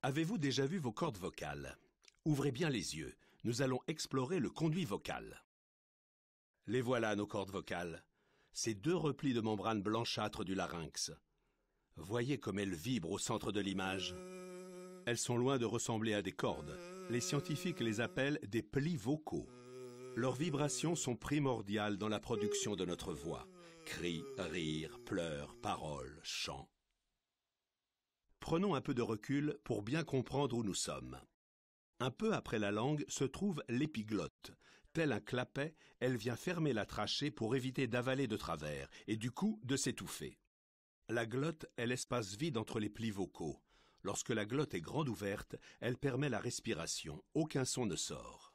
Avez-vous déjà vu vos cordes vocales? Ouvrez bien les yeux, nous allons explorer le conduit vocal. Les voilà, nos cordes vocales. Ces deux replis de membrane blanchâtre du larynx. Voyez comme elles vibrent au centre de l'image. Elles sont loin de ressembler à des cordes. Les scientifiques les appellent des plis vocaux. Leurs vibrations sont primordiales dans la production de notre voix. Cris, rires, pleurs, paroles, chants. Prenons un peu de recul pour bien comprendre où nous sommes. Un peu après la langue se trouve l'épiglotte. Tel un clapet, elle vient fermer la trachée pour éviter d'avaler de travers et du coup de s'étouffer. La glotte est l'espace vide entre les plis vocaux. Lorsque la glotte est grande ouverte, elle permet la respiration, aucun son ne sort.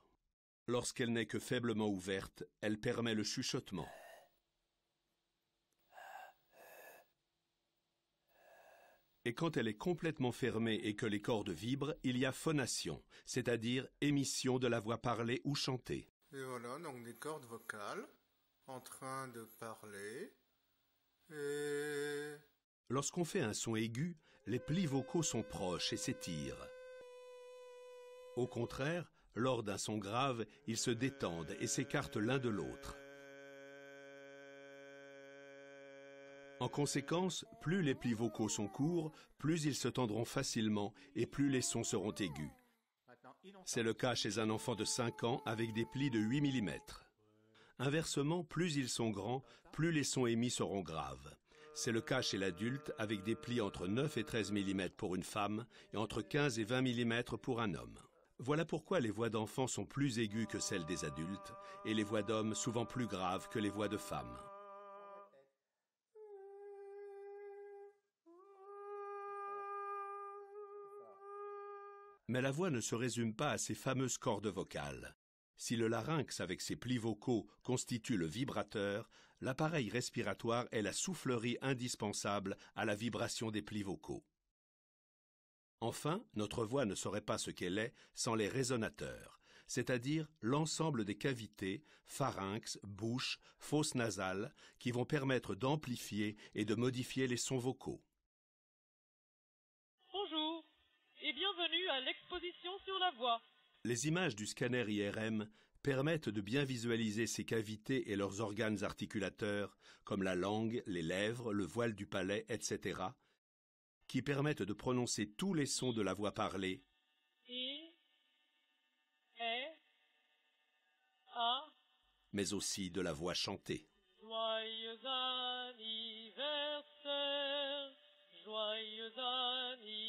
Lorsqu'elle n'est que faiblement ouverte, elle permet le chuchotement. Et quand elle est complètement fermée et que les cordes vibrent, il y a phonation, c'est-à-dire émission de la voix parlée ou chantée. Et voilà, donc des cordes vocales en train de parler. Et... Lorsqu'on fait un son aigu, les plis vocaux sont proches et s'étirent. Au contraire, lors d'un son grave, ils se détendent et s'écartent l'un de l'autre. En conséquence, plus les plis vocaux sont courts, plus ils se tendront facilement et plus les sons seront aigus. C'est le cas chez un enfant de 5 ans avec des plis de 8 mm. Inversement, plus ils sont grands, plus les sons émis seront graves. C'est le cas chez l'adulte avec des plis entre 9 et 13 mm pour une femme et entre 15 et 20 mm pour un homme. Voilà pourquoi les voix d'enfants sont plus aiguës que celles des adultes et les voix d'hommes souvent plus graves que les voix de femmes. Mais la voix ne se résume pas à ces fameuses cordes vocales. Si le larynx avec ses plis vocaux constitue le vibrateur, l'appareil respiratoire est la soufflerie indispensable à la vibration des plis vocaux. Enfin, notre voix ne serait pas ce qu'elle est sans les résonateurs, c'est-à-dire l'ensemble des cavités, pharynx, bouche, fosses nasales, qui vont permettre d'amplifier et de modifier les sons vocaux. Bonjour et bienvenue à l'exposition sur la voix. Les images du scanner IRM permettent de bien visualiser ces cavités et leurs organes articulateurs, comme la langue, les lèvres, le voile du palais, etc., qui permettent de prononcer tous les sons de la voix parlée, mais aussi de la voix chantée. Joyeux anniversaire, joyeux anniversaire.